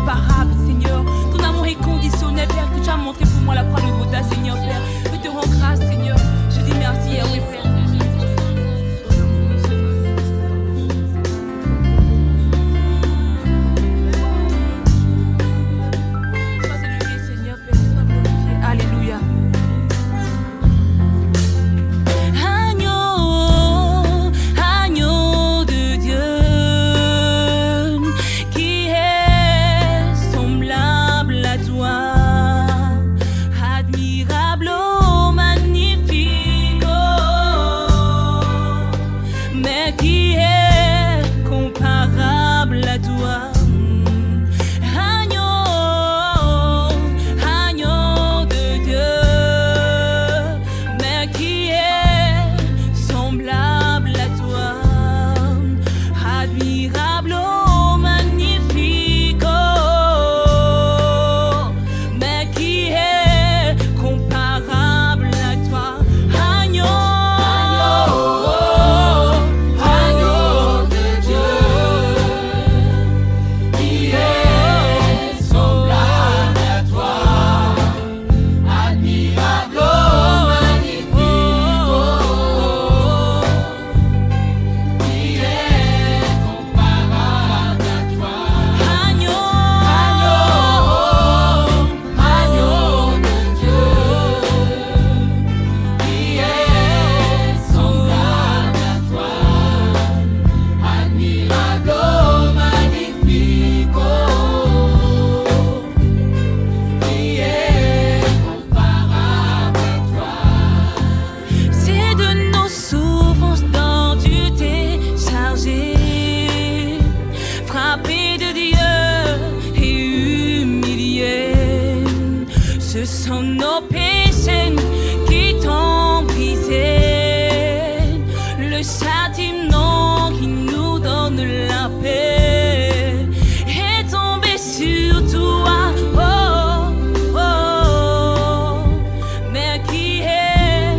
incomparable, Seigneur. Ton amour est conditionnel, Père, que tu as montré pour moi la croix de Golgotha, Seigneur, Père. Je te rends grâce, Seigneur. Je dis merci, oui, Père. Sois élevé, Seigneur, Père, sois glorifié. Alléluia. Agneau de Dieu, qui est semblable à toi, admirable, oh, magnifique, oh, mais qui est comparable à toi. Agneau de Dieu, mais qui est semblable à toi, admirable, oh, magnifique, oh, mais qui est comparable à toi. Agneau de Dieu, qui est semblable à toi, admirable, oh, magnifique, oh, qui est comparable à toi. Agneau de Dieu, qui est semblable à toi, admirable, oh, magnifique, oh, qui est comparable à toi. C'est de nos souffrances dont tu t'es chargé, frappé de Dieu et humilié. Ce sont nos péchés qui t'ont brisé, le châtiment qui nous donne la paix est tombé sur toi, oh, oh, mais qui est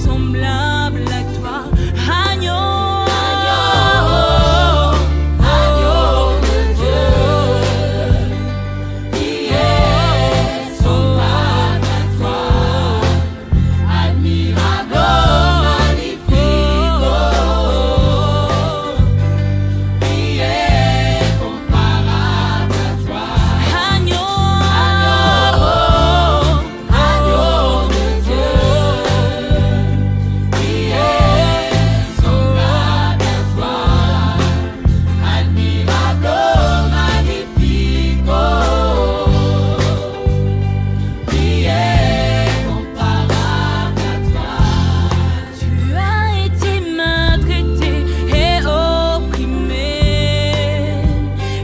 semblable à toi. Agneau de Dieu, qui est semblable à toi, admirable, oh, magnifique, oh, qui est comparable à toi. Agneau de Dieu, qui est semblable à toi, admirable, oh, magnifique, oh, qui est comparable à toi. Tu as été maltraité et opprimé,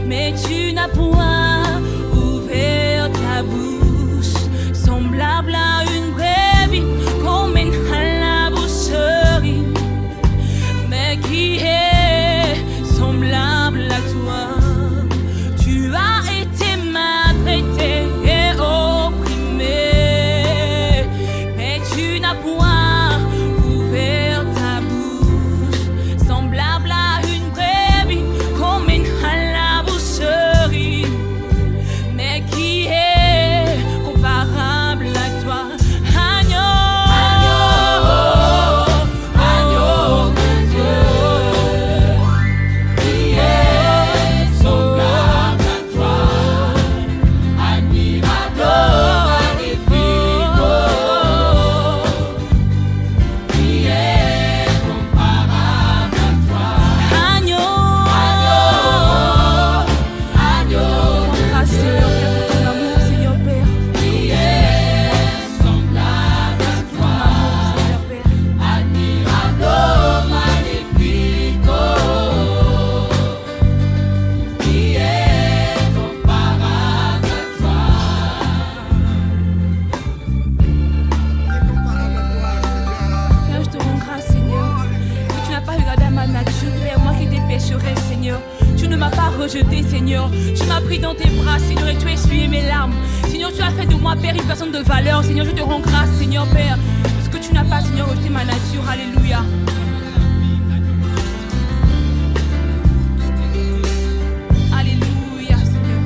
mais tu n'as point ouvert ta bouche, semblable à une brebis qu'on mène à la boucherie, mais qui est semblable à toi. Tu as été maltraité et opprimé, mais tu n'as point ouvert ta bouche, semblable à une brebis qu'on mène à la boucherie, mais qui est comparable à toi. Agneau de Dieu, qui est semblable à toi, admirable, oh, magnifique, oh, qui est comparable à toi. Agneau de grâce, Seigneur, Père, pour ton amour, Seigneur, Père. Qui est semblable à toi, Seigneur, Père. Admirable, oh, magnifique, oh, qui est comparable à toi. Père, je te rends grâce, Seigneur, que tu n'as pas regardé à ma nature, Père, moi qui étais pécheresse, Seigneur. Tu ne m'as pas rejeté, Seigneur. Tu m'as pris dans tes bras, Seigneur, et tu as essuyé mes larmes. Seigneur, tu as fait de moi, Père, une personne de valeur. Seigneur, je te rends grâce, Seigneur, Père, parce que tu n'as pas, Seigneur, rejeté ma nature. Alléluia. Alléluia, Seigneur.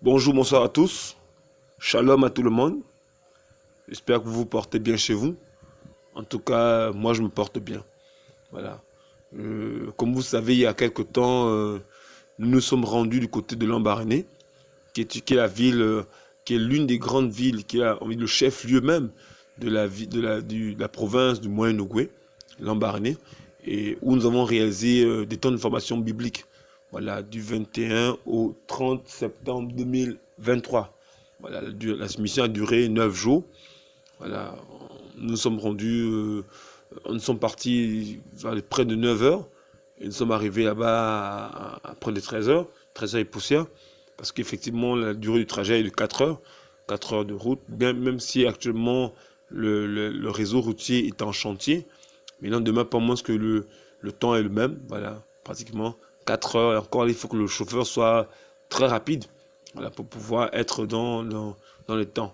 Bonjour, bonsoir à tous. Shalom à tout le monde. J'espère que vous vous portez bien chez vous. En tout cas, moi je me porte bien. Voilà. Comme vous savez, il y a quelque temps, nous nous sommes rendus du côté de Lambaréné, qui est la ville, qui est l'une des grandes villes, qui est le chef-lieu même de la province du Moyen-Ogooué, Lambaréné, et où nous avons réalisé des temps de formation biblique. Voilà, du 21 au 30 septembre 2023. Voilà, la mission a duré 9 jours. Voilà, nous sommes rendus, nous sommes partis vers près de 9 heures. Et nous sommes arrivés là-bas à près de 13 heures, 13 heures et poussière. Parce qu'effectivement, la durée du trajet est de 4 heures. 4 heures de route, même si actuellement le réseau routier est en chantier. Mais il n'en demeure pas moins que le temps est le même. Voilà, pratiquement 4 heures. Et encore, il faut que le chauffeur soit très rapide, voilà, pour pouvoir être dans le temps.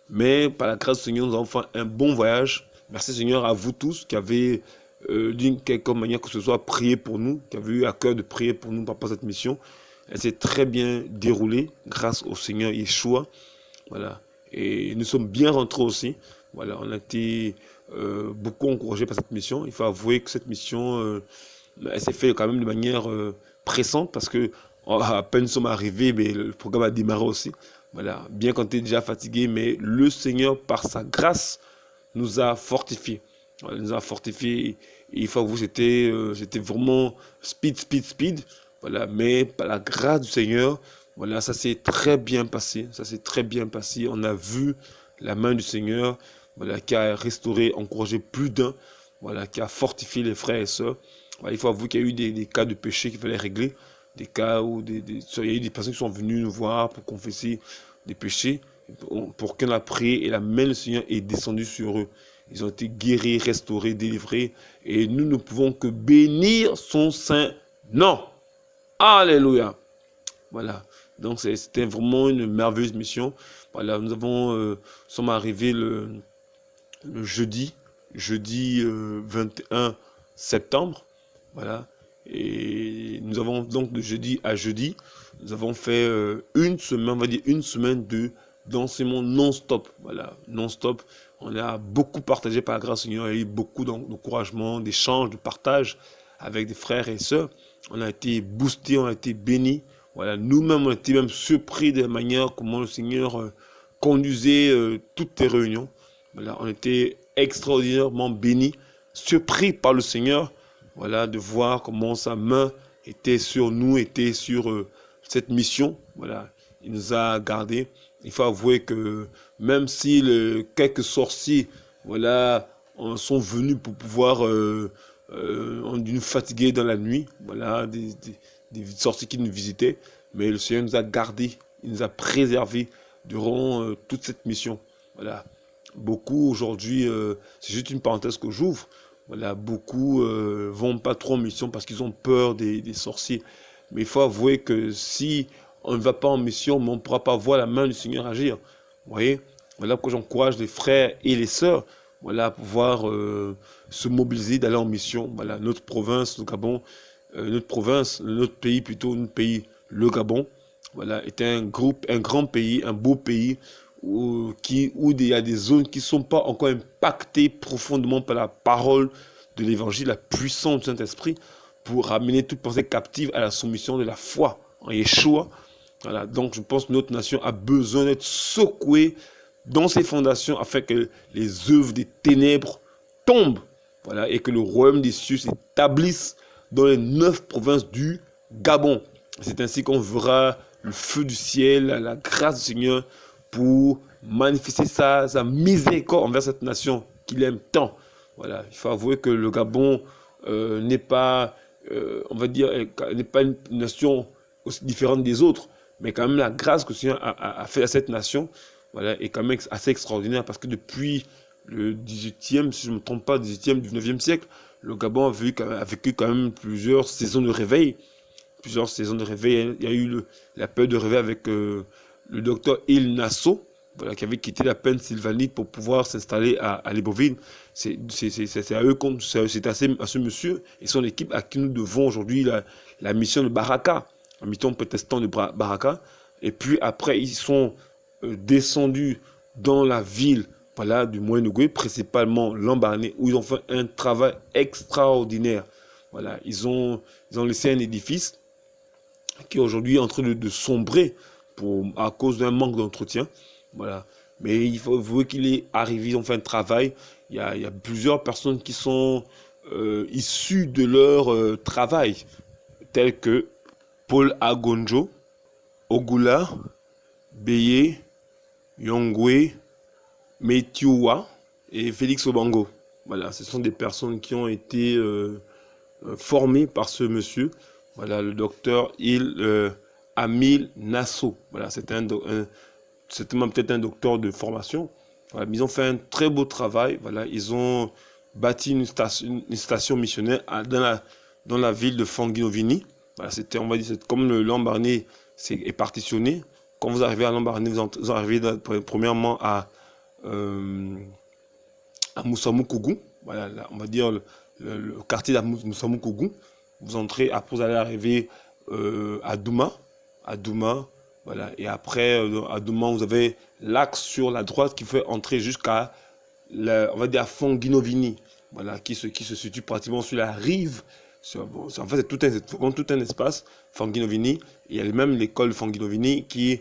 Mais par la grâce du Seigneur, nous avons fait un bon voyage. Merci Seigneur à vous tous qui avez, d'une quelque manière que ce soit, prié pour nous, qui avez eu à cœur de prier pour nous par rapport à cette mission. Elle s'est très bien déroulée grâce au Seigneur Yeshua. Voilà. Et nous sommes bien rentrés aussi. Voilà, on a été beaucoup encouragés par cette mission. Il faut avouer que cette mission, elle s'est faite quand même de manière pressante parce que à peine nous sommes arrivés, mais le programme a démarré aussi. Voilà, bien qu'on était déjà fatigué, mais le Seigneur, par sa grâce, nous a fortifiés. Voilà, nous a fortifiés. Et il faut avouer, c'était vraiment speed. Voilà, mais par la grâce du Seigneur, voilà, ça s'est très bien passé. Ça s'est très bien passé. On a vu la main du Seigneur, voilà, qui a restauré, encouragé plus d'un, voilà, qui a fortifié les frères et sœurs. Voilà, il faut avouer qu'il y a eu des cas de péché qu'il fallait régler. Des cas où il y a eu des personnes qui sont venues nous voir pour confesser des péchés, pour qu'on a prié et la main du Seigneur est descendue sur eux. Ils ont été guéris, restaurés, délivrés, et nous ne pouvons que bénir son saint nom. Alléluia. Voilà. Donc c'était vraiment une merveilleuse mission. Voilà, nous sommes arrivés le jeudi 21 septembre. Voilà. Et nous avons donc de jeudi à jeudi, nous avons fait une semaine d'enseignement non-stop. Voilà, non-stop. On a beaucoup partagé par la grâce du Seigneur, il y a eu beaucoup d'encouragement, d'échanges, de partage avec des frères et sœurs. On a été boostés, on a été bénis. Voilà, nous-mêmes, on a été même surpris de la manière comment le Seigneur conduisait toutes les réunions. Voilà, on était extraordinairement bénis, surpris par le Seigneur. Voilà, de voir comment sa main était sur nous, était sur cette mission. Voilà, il nous a gardés. Il faut avouer que même si quelques sorciers, voilà, sont venus pour pouvoir ont dû nous fatiguer dans la nuit, voilà, des sorciers qui nous visitaient, mais le Seigneur nous a gardés, il nous a préservés durant toute cette mission. Voilà, beaucoup aujourd'hui, c'est juste une parenthèse que j'ouvre. Voilà, beaucoup vont pas trop en mission parce qu'ils ont peur des sorciers. Mais il faut avouer que si on ne va pas en mission, on ne pourra pas voir la main du Seigneur agir. Vous voyez, voilà pourquoi j'encourage les frères et les sœurs, voilà, à pouvoir se mobiliser, d'aller en mission. Voilà, notre province, le Gabon, notre pays plutôt, le Gabon, voilà, est un grand pays, un beau pays, où il y a des zones qui ne sont pas encore impactées profondément par la parole de l'évangile, la puissance du Saint-Esprit, pour ramener toute pensée captive à la soumission de la foi en Yeshua. Voilà, donc je pense que notre nation a besoin d'être secouée dans ses fondations afin que les œuvres des ténèbres tombent, voilà, et que le royaume des cieux s'établisse dans les 9 provinces du Gabon. C'est ainsi qu'on verra le feu du ciel, la grâce du Seigneur, pour manifester sa miséricorde envers cette nation qu'il aime tant. Voilà, il faut avouer que le Gabon n'est pas, on va dire, n'est pas une nation aussi différente des autres, mais quand même la grâce que le Seigneur a fait à cette nation, voilà, est quand même assez extraordinaire parce que depuis le 18e, si je ne me trompe pas, 18e, 19e siècle, le Gabon a vécu quand même plusieurs saisons de réveil. Il y a eu la période de réveil avec le docteur Il Nassau, voilà, qui avait quitté la Pennsylvanie pour pouvoir s'installer à Libreville. C'est à eux, c'est à ce monsieur et son équipe à qui nous devons aujourd'hui la mission de Baraka, la mission protestante de Baraka. Et puis après, ils sont descendus dans la ville, voilà, du Moyen-Ogooué, principalement Lambaréné, où ils ont fait un travail extraordinaire. Voilà, ils ont laissé un édifice qui est aujourd'hui en train de sombrer à cause d'un manque d'entretien. Voilà. Mais il faut voir qu'il est arrivé, ils ont fait un travail. Il y a plusieurs personnes qui sont issues de leur travail, tels que Paul Agonjo, Ogula, Beye, Yongwe, Metiwa et Félix Obango. Voilà, ce sont des personnes qui ont été formées par ce monsieur. Voilà, le docteur Amil Nasso. Voilà, c'était certainement peut-être un docteur de formation. Voilà, mais ils ont fait un très beau travail. Voilà, ils ont bâti une station missionnaire dans la ville de Fanguinovini. Voilà, c'était, on va dire, comme le Lambaréné est partitionné. Quand vous arrivez à Lambaréné, vous arrivez premièrement à Moussamoukougou. Voilà, là, on va dire le quartier de Moussamoukougou. Vous entrez, après vous allez arriver à Douma. Voilà, et après à Douma, vous avez l'axe sur la droite qui fait entrer jusqu'à, on va dire, à Fanguinovini. Voilà, qui se situe pratiquement sur la rive. En fait, c'est tout un espace, Fanguinovini. Il y a même l'école Fanguinovini qui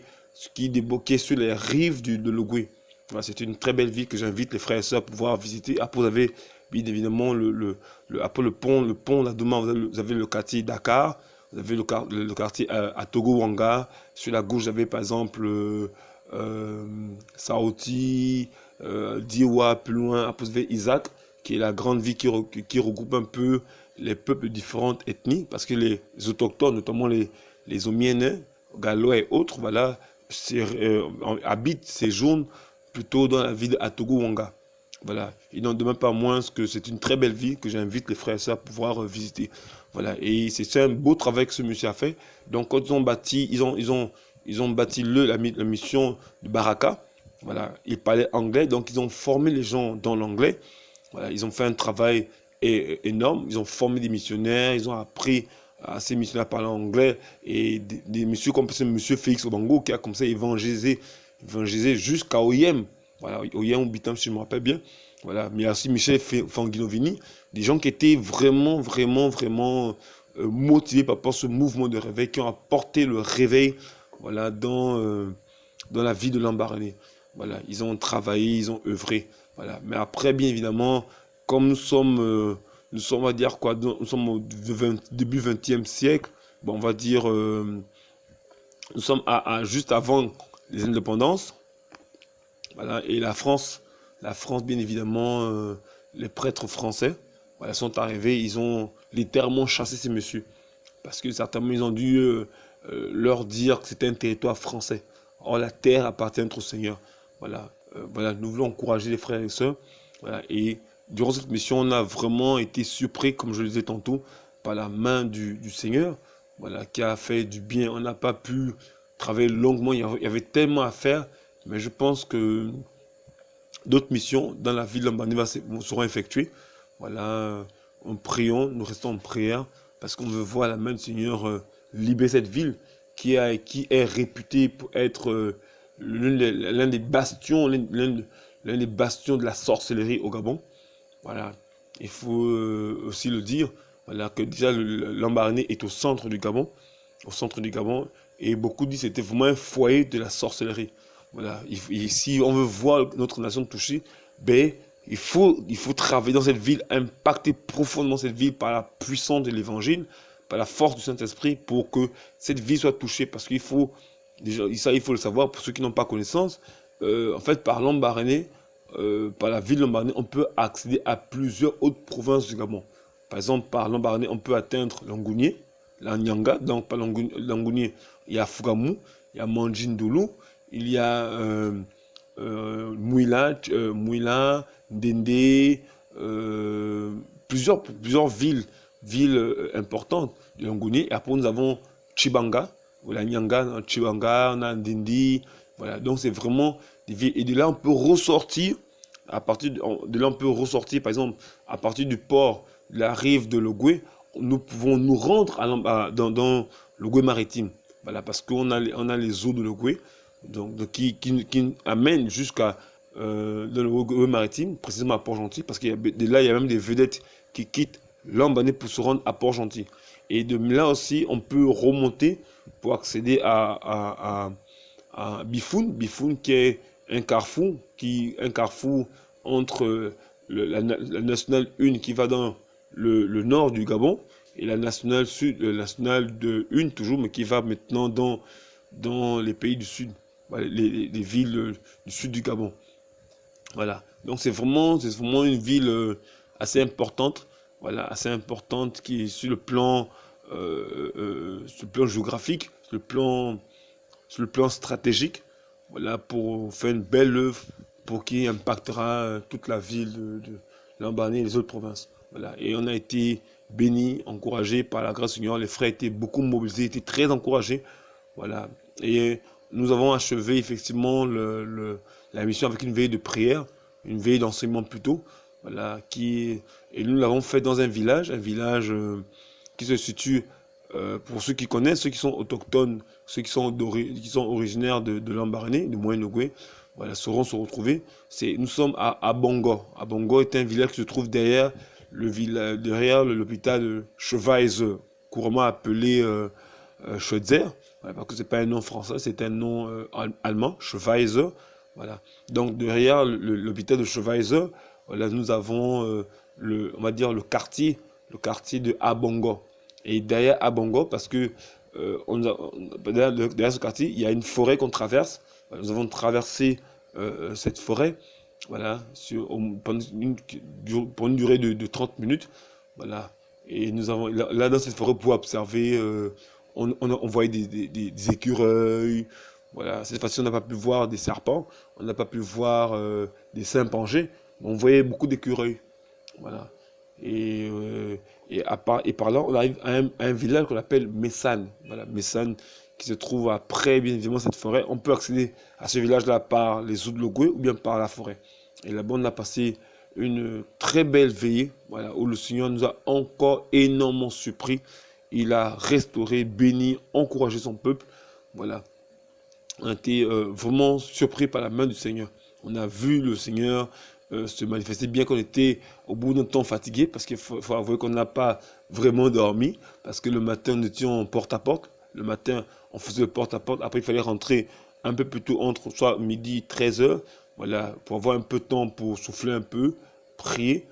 débouquait sur les rives de l'Ogooué. Voilà, c'est une très belle ville que j'invite les frères et sœurs à pouvoir visiter. Après, vous avez bien évidemment après le pont là, demain, vous avez le quartier Dakar, vous avez le quartier à Togo-Wanga. Sur la gauche, vous avez par exemple Saoti, Diwa, plus loin, après vous avez Isaac, qui est la grande ville qui regroupe un peu les peuples de différentes ethnies, parce que les autochtones, notamment les Omienais, Gallois et autres, voilà, habitent, séjournent plutôt dans la ville d'Atogo-Wanga. Voilà, il n'en demeure pas moins que c'est une très belle ville que j'invite les frères et sœurs à pouvoir visiter. Voilà, et c'est un beau travail que ce monsieur a fait. Donc quand ils ont bâti, ils ont bâti la mission de Baraka. Voilà, ils parlaient anglais, donc ils ont formé les gens dans l'anglais. Voilà, ils ont fait un travail énorme. Ils ont formé des missionnaires, ils ont appris à ces missionnaires à parler anglais, et des messieurs comme ce monsieur Félix Obango qui a comme ça évangélisé jusqu'à Oyem. Voilà, Oyem ou Bitam, si je me rappelle bien. Voilà, mais aussi Michel Fanguinovini, des gens qui étaient vraiment motivés par ce mouvement de réveil, qui ont apporté le réveil, voilà, dans la vie de Lambaréné. Voilà, ils ont travaillé, ils ont œuvré. Voilà, mais après, bien évidemment, comme nous sommes, on va dire quoi, nous sommes au début 20e siècle, bon, on va dire, nous sommes juste avant les indépendances. Voilà, et la France, bien évidemment, les prêtres français, voilà, sont arrivés, ils ont littéralement chassé ces messieurs. Parce que certainement, ils ont dû leur dire que c'était un territoire français. Or, la terre appartient au Seigneur. Voilà, voilà, nous voulons encourager les frères et sœurs. Voilà, et durant cette mission, on a vraiment été surpris, comme je le disais tantôt, par la main du Seigneur, voilà, qui a fait du bien. On n'a pas pu travailler longuement, il y avait tellement à faire. Mais je pense que d'autres missions dans la ville de Lambaréné seront effectuées. Voilà, en priant, nous restons en prière, parce qu'on veut voir la main du Seigneur libérer cette ville qui est réputée pour être l'un des bastions, l'un des bastions de la sorcellerie au Gabon. Voilà, il faut aussi le dire, voilà, que déjà Lambaréné est au centre du Gabon, et beaucoup disent que c'était vraiment un foyer de la sorcellerie. Voilà, si on veut voir notre nation touchée, ben, il faut travailler dans cette ville, impacter profondément cette ville par la puissance de l'évangile, par la force du Saint-Esprit, pour que cette ville soit touchée. Parce qu'il faut, déjà, ça il faut le savoir, pour ceux qui n'ont pas connaissance, en fait, par Lambaréné, par la ville de Lambaréné, on peut accéder à plusieurs autres provinces du Gabon. Par exemple, par Lambaréné, on peut atteindre Langounié, la Nyanga, donc par Langounié, il y a Fougamou, il y a Mandjindoulou, il y a Mouila, Ndende, plusieurs villes importantes de Langounié. Et après, nous avons Tchibanga, la Nyanga, Tchibanga, on a Ndindi. Voilà, donc c'est vraiment des villes. Et de là, on peut ressortir, par exemple, à partir du port de la rive de l'Ogooué, nous pouvons nous rendre dans l'Ogooué maritime. Voilà, parce qu'on a, on a les eaux de l'Ogooué, donc qui amènent jusqu'à dans l'Ogooué maritime, précisément à Port-Gentil, parce qu'il y a, de là, il y a même des vedettes qui quittent Lambaréné pour se rendre à Port-Gentil. Et de là aussi, on peut remonter pour accéder à Bifoun, Bifoun qui est un carrefour entre la nationale 1 qui va dans le nord du Gabon et la nationale sud, la nationale de 1 toujours, mais qui va maintenant dans les pays du sud, voilà, les villes du sud du Gabon. Voilà, donc c'est vraiment une ville assez importante, voilà, assez importante qui est sur le plan géographique, sur le plan stratégique, voilà, pour faire une belle œuvre pour qui impactera toute la ville de Lambaréné et les autres provinces. Voilà. Et on a été bénis, encouragés par la grâce du Seigneur. Les frères étaient beaucoup mobilisés, étaient très encouragés. Voilà. Et nous avons achevé effectivement la mission avec une veille de prière, une veille d'enseignement plutôt. Voilà, et nous l'avons fait dans un village qui se situe, pour ceux qui connaissent, ceux qui sont autochtones, ceux qui sont originaires de Lambaréné, de Moyen-Ogooué, voilà, sauront se retrouver. Nous sommes à Abongo. Abongo est un village qui se trouve derrière l'hôpital de Chevaise, couramment appelé Schweitzer, voilà, parce que c'est pas un nom français, c'est un nom allemand, Chevaise. Voilà. Donc derrière l'hôpital de Chevaise, voilà, nous avons on va dire le quartier de Abongo. Et derrière Abongo, parce que derrière ce quartier, il y a une forêt qu'on traverse. Nous avons traversé cette forêt, voilà, pour une durée de 30 minutes. Voilà. Et nous avons, là dans cette forêt, pour observer, on voyait des écureuils. Voilà. Cette fois-ci, on n'a pas pu voir des serpents, on n'a pas pu voir des chimpanzés, mais on voyait beaucoup d'écureuils. Voilà. Et par là, on arrive à un village qu'on appelle Messane. Voilà, Messane, qui se trouve après, bien évidemment, cette forêt. On peut accéder à ce village-là par les eaux de l'Ogooué ou bien par la forêt. Et là-bas, on a passé une très belle veillée, voilà, où le Seigneur nous a encore énormément surpris. Il a restauré, béni, encouragé son peuple. Voilà. On a été vraiment surpris par la main du Seigneur. On a vu le Seigneur se manifester, bien qu'on était au bout d'un temps fatigué, parce qu'il faut avouer qu'on n'a pas vraiment dormi, parce que le matin, nous étions porte-à-porte. Le matin, on faisait le porte-à-porte. Après, il fallait rentrer un peu plus tôt, entre soit midi, 13h, voilà, pour avoir un peu de temps pour souffler un peu, prier,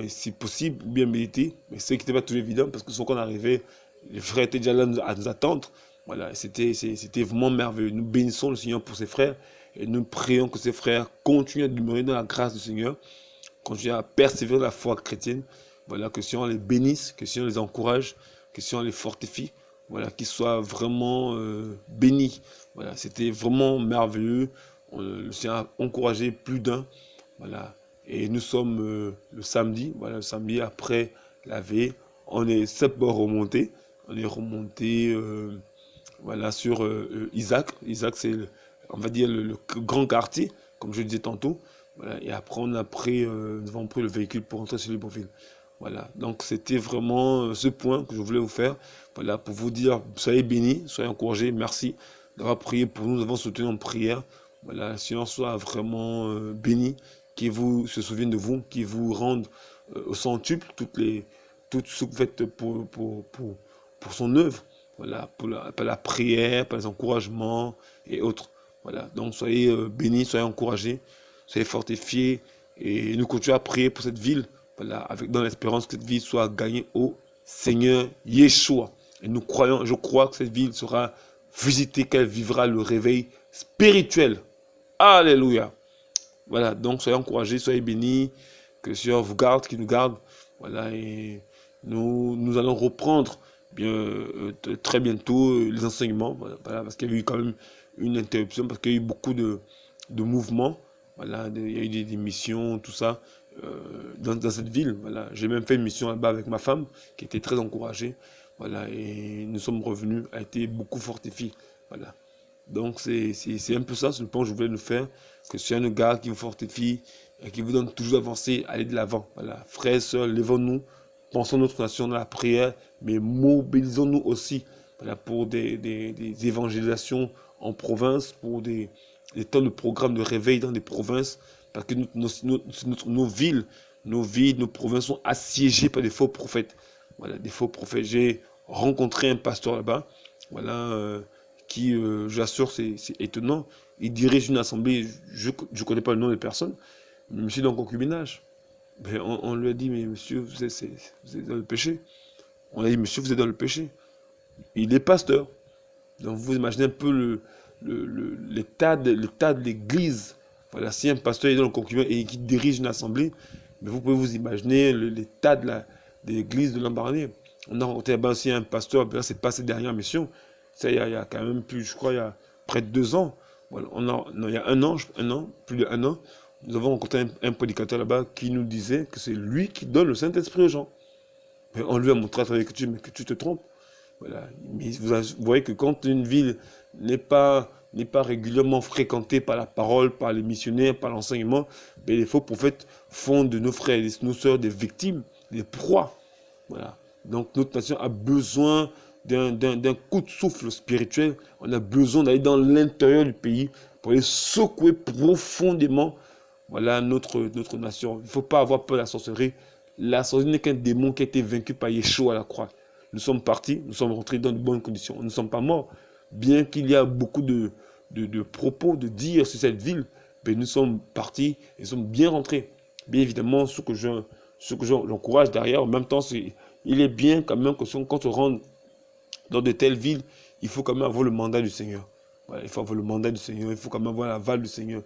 si possible, ou bien méditer. Mais ce qui n'était pas tout évident, parce que quand on arrivait, les frères étaient déjà là à nous attendre. Voilà, c'était vraiment merveilleux. Nous bénissons le Seigneur pour ses frères et nous prions que ses frères continuent à demeurer dans la grâce du Seigneur, continuent à persévérer la foi chrétienne. Voilà, que le Seigneur les bénisse, que le Seigneur les encourage, que le Seigneur les fortifie. Voilà, qu'ils soient vraiment bénis. Voilà, c'était vraiment merveilleux. Le Seigneur a encouragé plus d'un. Voilà, et nous sommes le samedi. Voilà, le samedi après la veille, on est simplement remonté. On est remonté. Voilà, sur Isaac. Isaac, c'est, on va dire, le grand quartier, comme je le disais tantôt. Voilà, et après, nous avons pris le véhicule pour rentrer sur Libreville. Voilà, donc c'était vraiment ce point que je voulais vous faire. Voilà, pour vous dire, soyez bénis, soyez encouragés. Merci d'avoir prié pour nous, nous avons soutenu en prière. Voilà, le Seigneur soit vraiment béni, qu'il vous se souvienne de vous, qu'il vous rende au centuple toutes ce que vous faites pour son œuvre. Voilà, pour la prière, pour les encouragements et autres. Voilà, donc soyez bénis, soyez encouragés, soyez fortifiés et nous continuons à prier pour cette ville, voilà, dans l'espérance que cette ville soit gagnée au Seigneur Yeshua. Et nous croyons, je crois que cette ville sera visitée, qu'elle vivra le réveil spirituel. Alléluia. Voilà, donc soyez encouragés, soyez bénis, que le Seigneur vous garde, qu'il nous garde. Voilà, et nous allons reprendre très bientôt les enseignements, voilà, parce qu'il y a eu quand même une interruption, parce qu'il y a eu beaucoup de mouvements, voilà, il y a eu des missions, tout ça, dans cette ville. Voilà. J'ai même fait une mission là-bas avec ma femme, qui était très encouragée, voilà, et nous sommes revenus, a été beaucoup fortifié. Voilà. Donc c'est un peu ça, c'est le point que je voulais nous faire, que c'est un gars qui vous fortifie, et qui vous donne toujours d'avancer, aller de l'avant. Voilà. Frères et sœurs, lèvons-nous, pensons notre nation dans la prière, mais mobilisons-nous aussi voilà, pour des évangélisations en province, pour des temps de programme de réveil dans des provinces, parce que nos villes, nos provinces sont assiégées par des faux prophètes. Voilà, des faux prophètes. J'ai rencontré un pasteur là-bas, voilà, qui, j'assure, c'est étonnant. Il dirige une assemblée, je ne connais pas le nom des personnes, mais monsieur est dans le concubinage. Ben, on lui a dit, mais monsieur, vous êtes dans le péché. On a dit, monsieur, vous êtes dans le péché. Il est pasteur. Donc vous imaginez un peu l'état de l'église. Voilà, si un pasteur est dans le concubinage et qui dirige une assemblée, mais vous pouvez vous imaginer l'état de l'église de Lambaréné. On a rencontré là-bas aussi un pasteur, c'est pas cette dernière mission. Ça, il y a quand même plus, je crois, il y a près de 2 ans. Voilà, il y a un an, plus de 1 an, nous avons rencontré un prédicateur là-bas qui nous disait que c'est lui qui donne le Saint-Esprit aux gens. Mais on lui a montré à travers l'écriture, mais que tu te trompes. Voilà. Mais vous voyez que quand une ville n'est pas régulièrement fréquentée par la parole, par les missionnaires, par l'enseignement, les faux prophètes font de nos frères et nos sœurs des victimes, des proies. Voilà. Donc notre nation a besoin d'un coup de souffle spirituel. On a besoin d'aller dans l'intérieur du pays pour aller secouer profondément, voilà, notre nation. Il ne faut pas avoir peur de la sorcellerie. La sorcellerie n'est qu'un démon qui a été vaincu par Yeshua à la croix. Nous sommes partis, nous sommes rentrés dans de bonnes conditions. Nous ne sommes pas morts. Bien qu'il y a beaucoup de propos, de dire sur cette ville, mais nous sommes partis et nous sommes bien rentrés. Bien évidemment, ce que j'encourage derrière, en même temps, il est bien quand même que quand on rentre dans de telles villes, il faut quand même avoir le mandat du Seigneur. Voilà, il faut avoir le mandat du Seigneur, il faut quand même avoir l'aval du Seigneur.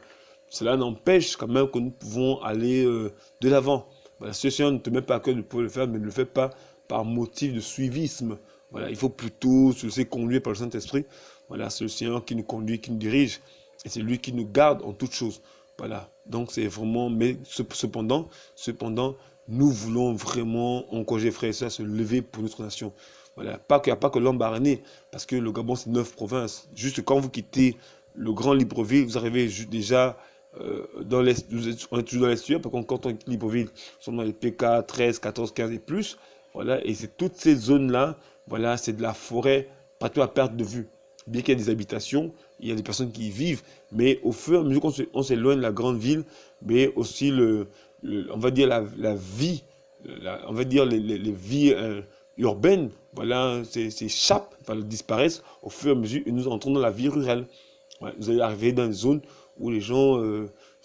Cela n'empêche quand même que nous pouvons aller de l'avant. Voilà, si le Seigneur ne te met pas à cœur de pouvoir le faire, mais ne le fait pas par motif de suivisme. Voilà, il faut plutôt se laisser conduire par le Saint-Esprit. Voilà, c'est le Seigneur qui nous conduit, qui nous dirige, et c'est lui qui nous garde en toutes choses. Voilà, donc c'est vraiment, mais cependant, nous voulons vraiment encourager frères et sœurs à se lever pour notre nation. Voilà, il n'y a pas que Lambaréné, parce que le Gabon c'est 9 provinces. Juste quand vous quittez le grand Libreville, vous arrivez déjà dans l'est, on est toujours dans l'estuaire, parce que quand on quitte Libreville, nous sommes dans les PK 13, 14, 15 et plus. Voilà, et c'est toutes ces zones-là, voilà, c'est de la forêt, partout à perte de vue. Bien qu'il y ait des habitations, il y a des personnes qui y vivent, mais au fur et à mesure qu'on s'éloigne de la grande ville, mais aussi on va dire la vie, on va dire les vies urbaines, voilà, s'échappent, enfin, disparaissent au fur et à mesure et nous entrons dans la vie rurale. Ouais, vous allez arriver dans une zone où les gens,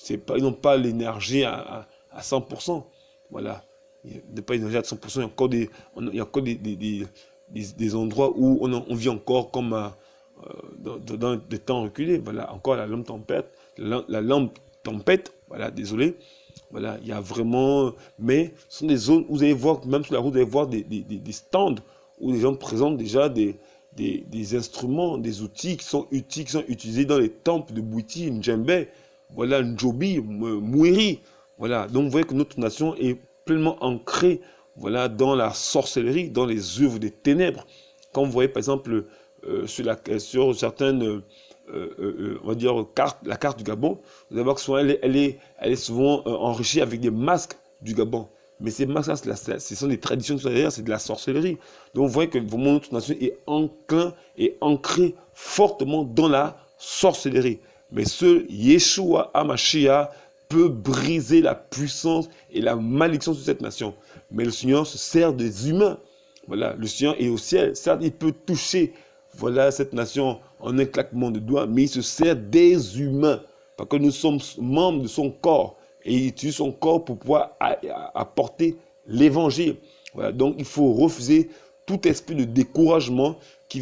ils n'ont pas l'énergie à 100%. Voilà. Il n'y a pas d'énergie à 100%. Il y a encore des endroits où on vit encore comme dans des temps reculés. Voilà, encore la lampe tempête. La lampe tempête, voilà, désolé. Voilà, il y a vraiment... Mais ce sont des zones où vous allez voir, même sur la route, vous allez voir des stands où les gens présentent déjà des instruments, des outils qui sont utilisés dans les temples de Bouiti, Ndjembe, voilà, Ndjobi, Mouiri. Voilà, donc vous voyez que notre nation est pleinement ancrée, voilà, dans la sorcellerie, dans les œuvres des ténèbres. Quand vous voyez par exemple sur certaines, on va dire, la carte du Gabon, vous allez voir que souvent elle est souvent enrichie avec des masques du Gabon. Mais ces masques-là, ce sont des traditions, c'est de la sorcellerie. Donc vous voyez que vraiment notre nation est enclin et ancrée fortement dans la sorcellerie. Mais ce Yeshua HaMashiach peut briser la puissance et la malédiction de cette nation. Mais le Seigneur se sert des humains. Voilà, le Seigneur est au ciel. Certes, il peut toucher, voilà, cette nation en un claquement de doigts, mais il se sert des humains. Parce que nous sommes membres de son corps. Et il utilise son corps pour pouvoir apporter l'évangile. Voilà, donc il faut refuser tout esprit de découragement qui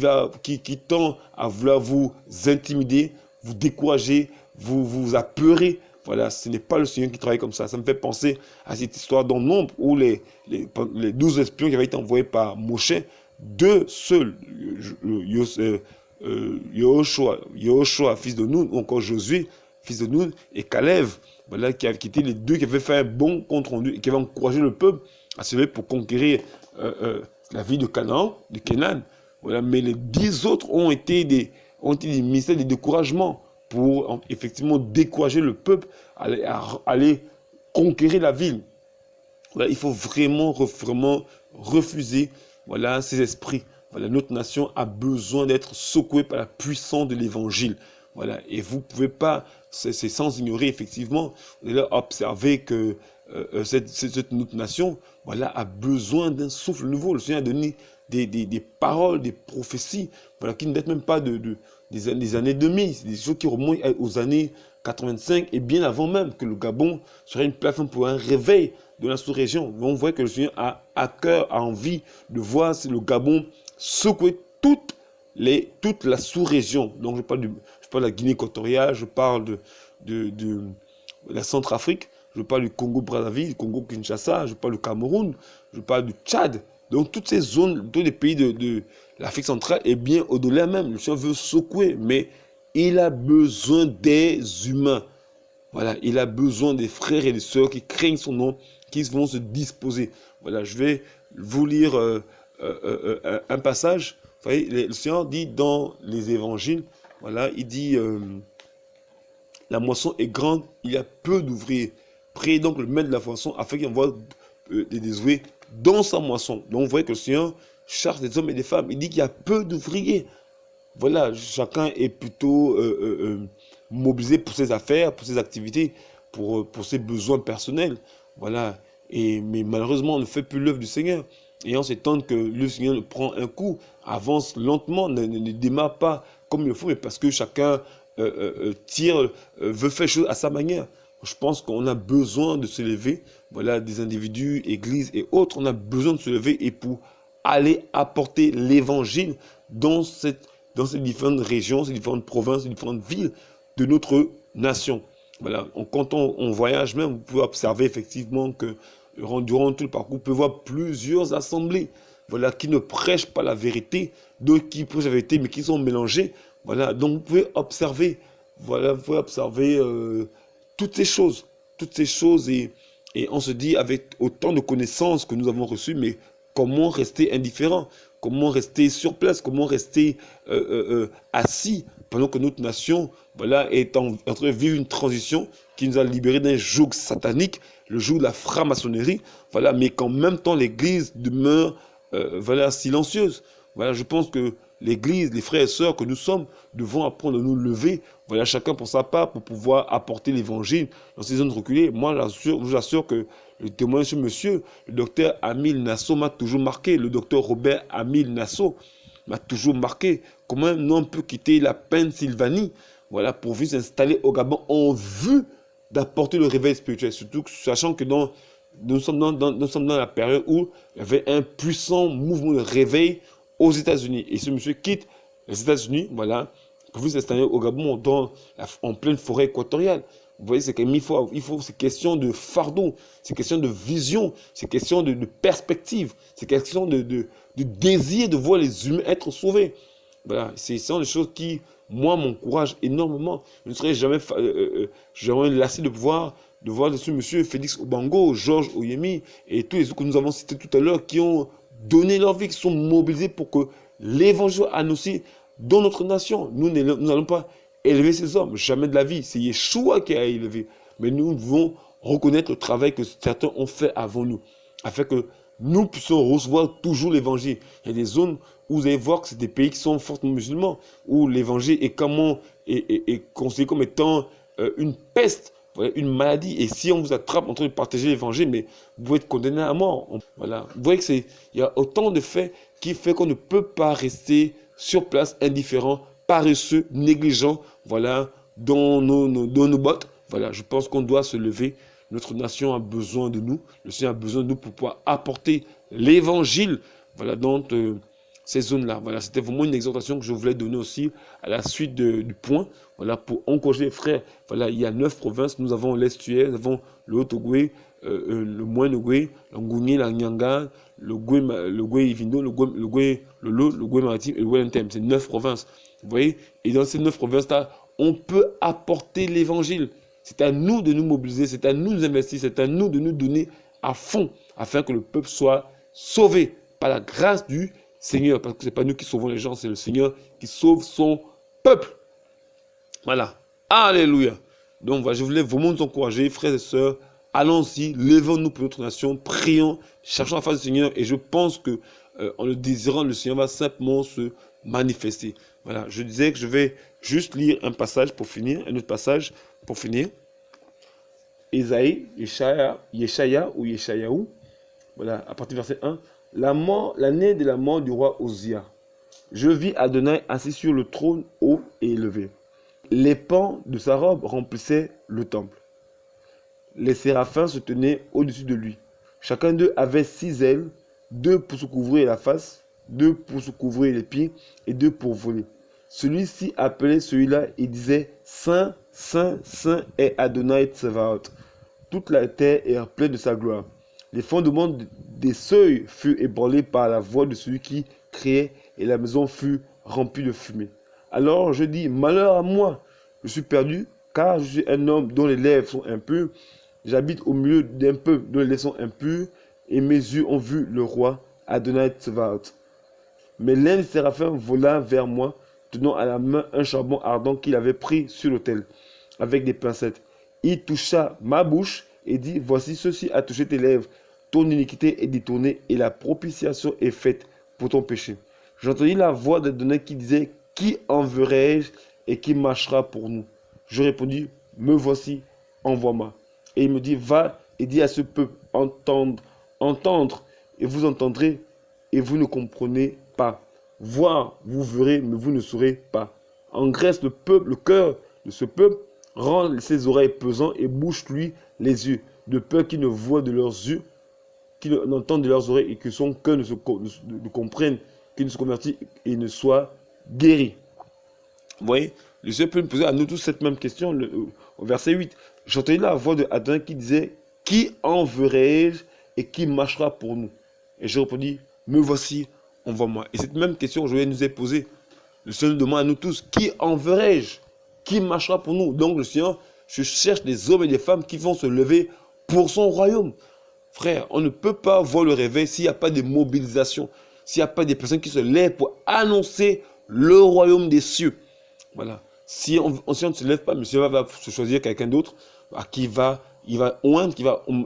tend à vouloir vous intimider, vous décourager, vous apeurer. Voilà, ce n'est pas le Seigneur qui travaille comme ça. Ça me fait penser à cette histoire dans Nombre où les 12 espions qui avaient été envoyés par Moshe, 2 seuls, Yoshua, fils de Nun, ou encore Josué, fils de Nun, et Caleb, voilà, qui étaient les 2 qui avaient fait un bon compte rendu et qui avaient encouragé le peuple à se lever pour conquérir la ville de Canaan, de Canaan. Voilà, mais les 10 autres ont été des ministères de découragement pour effectivement décourager le peuple à aller conquérir la ville. Voilà, il faut vraiment refuser, voilà, ces esprits, Voilà, notre nation a besoin d'être secouée par la puissance de l'évangile. Voilà, et vous ne pouvez pas, c'est sans ignorer effectivement, vous allez observer que notre nation, voilà, a besoin d'un souffle nouveau. Le Seigneur a donné des paroles, des prophéties, voilà, qui ne datent même pas des années 2000, c'est des choses qui remontent aux années 85 et bien avant même que le Gabon serait une plateforme pour un réveil de la sous-région. On voit que le Seigneur a à cœur, a envie de voir le Gabon secouer toute la sous-région. Donc je parle de la Guinée équatoriale, je parle de la Centrafrique, je parle du Congo-Brazzaville, du Congo-Kinshasa, je parle du Cameroun, je parle du Tchad. Donc toutes ces zones, tous les pays de l'Afrique centrale et bien au-delà même. Le Seigneur veut secouer, mais il a besoin des humains. Voilà, il a besoin des frères et des sœurs qui craignent son nom, qui vont se disposer. Voilà, je vais vous lire un passage. Vous voyez, le Seigneur dit dans les évangiles, voilà, il dit la moisson est grande, il y a peu d'ouvriers. Priez donc le maître de la moisson afin qu'il envoie des ouvriers dans sa moisson. Donc vous voyez que le Seigneur cherche des hommes et des femmes. Il dit qu'il y a peu d'ouvriers. Voilà, chacun est plutôt mobilisé pour ses affaires, pour ses activités, pour ses besoins personnels. Voilà, mais malheureusement on ne fait plus l'œuvre du Seigneur. Et on s'étonne que le Seigneur prend un coup, avance lentement, ne démarre pas comme il le faut, mais parce que chacun veut faire chose à sa manière. Je pense qu'on a besoin de se lever, voilà, des individus, églises et autres, on a besoin de se lever et pour aller apporter l'évangile dans ces différentes régions, ces différentes provinces, ces différentes villes de notre nation. Voilà, quand on voyage même, vous pouvez observer effectivement que durant tout le parcours, vous pouvez voir plusieurs assemblées, voilà, qui ne prêchent pas la vérité, d'autres qui prêchent la vérité mais qui sont mélangées. Voilà, donc vous pouvez observer, voilà, vous pouvez observer toutes ces choses et on se dit avec autant de connaissances que nous avons reçues, mais comment rester indifférent, comment rester sur place, comment rester assis pendant que notre nation, voilà, est en train de vivre une transition qui nous a libérés d'un joug satanique, le joug de la franc-maçonnerie, voilà, mais qu'en même temps l'église demeure voilà, silencieuse. Voilà, je pense que l'église, les frères et sœurs que nous sommes, devons apprendre à nous lever, voilà, chacun pour sa part, pour pouvoir apporter l'évangile dans ces zones reculées. Moi, je vous assure que le témoignage de ce monsieur, le docteur Amil Nassau m'a toujours marqué, le docteur Robert Amil Nassau m'a toujours marqué. Comment un homme peut quitter la Pennsylvanie, voilà, pour venir s'installer au Gabon en vue d'apporter le réveil spirituel, surtout sachant que nous sommes dans la période où il y avait un puissant mouvement de réveil aux États-Unis. Et ce monsieur quitte les États-Unis, voilà, pour venir s'installer au Gabon en pleine forêt équatoriale. Vous voyez, c'est question de fardeau, c'est question de vision, c'est question de perspective, c'est question de désir de voir les humains être sauvés. Voilà, ce sont des choses qui, moi, m'encouragent énormément. Je ne serais jamais lassé de voir ce monsieur Félix Obango, Georges Oyemi et tous les autres que nous avons cités tout à l'heure qui ont donné leur vie, qui sont mobilisés pour que l'évangile soit annoncé dans notre nation. Nous n'allons pas élever ces hommes, jamais de la vie. C'est Yeshua qui a élevé. Mais nous devons reconnaître le travail que certains ont fait avant nous, afin que nous puissions recevoir toujours l'évangile. Il y a des zones où vous allez voir que c'est des pays qui sont fortement musulmans, où l'évangile est considéré comme étant une peste, voilà, une maladie. Et si on vous attrape en train de partager l'évangile, mais vous pouvez être condamné à mort. Voilà. Vous voyez qu'il y a autant de faits qui font qu'on ne peut pas rester sur place indifférent, paresseux, négligent, voilà, dans nos bottes. Voilà, je pense qu'on doit se lever. Notre nation a besoin de nous. Le Seigneur a besoin de nous pour pouvoir apporter l'évangile, voilà, dans ces zones-là. Voilà, c'était vraiment une exhortation que je voulais donner aussi à la suite du point, voilà, pour encourager les frères. Voilà, il y a 9 provinces. Nous avons l'Estuaire, nous avons le Haut-Ogooué, le Moyen-Ogooué, l'Angouni, la Nyanga, le Goué-Ivindo, le Lolo, le Goué-Maritime et le Goué-Ntem. C'est 9 provinces. Vous voyez? Et dans ces 9 provinces-là, on peut apporter l'évangile. C'est à nous de nous mobiliser, c'est à nous de nous investir, c'est à nous de nous donner à fond afin que le peuple soit sauvé par la grâce du Seigneur. Parce que ce n'est pas nous qui sauvons les gens, c'est le Seigneur qui sauve son peuple. Voilà. Alléluia. Donc voilà, je voulais vraiment nous encourager, frères et sœurs. Allons-y, levons-nous pour notre nation, prions, cherchons la face du Seigneur. Et je pense que en le désirant, le Seigneur va simplement se manifester. Voilà, je disais que je vais juste lire un passage pour finir, un autre passage pour finir. Ésaïe, Yeshaya ou Yeshayahu, voilà, à partir du verset 1. L'année de la mort du roi Osia, je vis Adonai assis sur le trône haut et élevé. Les pans de sa robe remplissaient le temple. Les séraphins se tenaient au-dessus de lui. Chacun d'eux avait 6 ailes, 2 pour se couvrir la face, 2 pour se couvrir les pieds et 2 pour voler. Celui-ci appelait celui-là et disait: Saint, Saint, Saint est Adonai Tsevaot. Toute la terre est pleine de sa gloire. Les fondements des seuils furent ébranlés par la voix de celui qui criait, et la maison fut remplie de fumée. Alors je dis: malheur à moi, je suis perdu, car je suis un homme dont les lèvres sont impures. J'habite au milieu d'un peuple dont les lèvres sont impures, et mes yeux ont vu le roi Adonai Tsevaot. Mais l'un des séraphins vola vers moi, tenant à la main un charbon ardent qu'il avait pris sur l'autel, avec des pincettes. Il toucha ma bouche et dit: voici, ceci a touché tes lèvres. Ton iniquité est détournée et la propitiation est faite pour ton péché. J'entendis la voix d'Adonai qui disait: qui enverrai-je et qui marchera pour nous? Je répondis: me voici, envoie-moi. Et il me dit: va et dis à ce peuple: entendre, et vous entendrez, et vous ne comprenez pas. Voir, vous verrez, mais vous ne saurez pas. Engraisse le peuple, le cœur de ce peuple, rend ses oreilles pesantes et bouche-lui les yeux, de peur qu'ils ne voient de leurs yeux, qu'ils n'entendent de leurs oreilles et que son cœur ne comprenne, qu'il ne se convertisse et ne soit guéri. Vous voyez, le Seigneur peut nous poser à nous tous cette même question au verset 8. J'entendis la voix de Adonai qui disait: qui enverrai-je et qui marchera pour nous? Et je répondis: me voici, envoie-moi. Et cette même question, je vais nous ai posée. Le Seigneur nous demande à nous tous: qui enverrai-je? Qui marchera pour nous? Donc le Seigneur, je cherche des hommes et des femmes qui vont se lever pour son royaume. Frère, on ne peut pas voir le réveil s'il n'y a pas de mobilisation, s'il n'y a pas des personnes qui se lèvent pour annoncer le royaume des cieux. Voilà. Si on ne se lève pas, le Seigneur va se choisir quelqu'un d'autre il va oindre,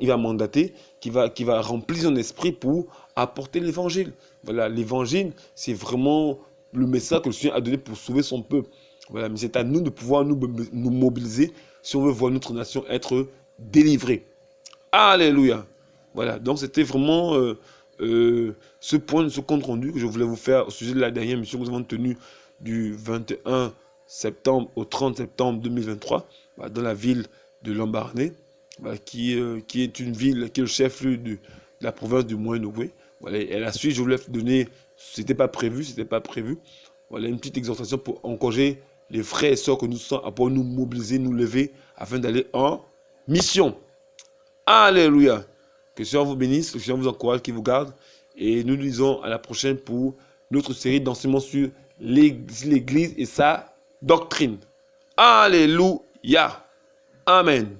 il va mandater, qui va remplir son esprit pour apporter l'évangile. Voilà, l'évangile, c'est vraiment le message que le Seigneur a donné pour sauver son peuple. Voilà, mais c'est à nous de pouvoir nous mobiliser si on veut voir notre nation être délivrée. Alléluia. Voilà, donc c'était vraiment ce point, ce compte rendu que je voulais vous faire au sujet de la dernière mission que nous avons tenue du 21 septembre au 30 septembre 2023 dans la ville de Lambaréné, qui est une ville qui est le chef-lieu de la province du Moyen-Ogooué. Voilà, et à la suite, je voulais vous donner, c'était pas prévu. Voilà, une petite exhortation pour encourager les frères et sœurs que nous sommes à pouvoir nous mobiliser, nous lever afin d'aller en mission. Alléluia. Que le Seigneur vous bénisse, que le Seigneur vous encourage, qu'il vous garde. Et nous disons à la prochaine pour notre série d'enseignements sur l'Église et sa doctrine. Alléluia. Amen.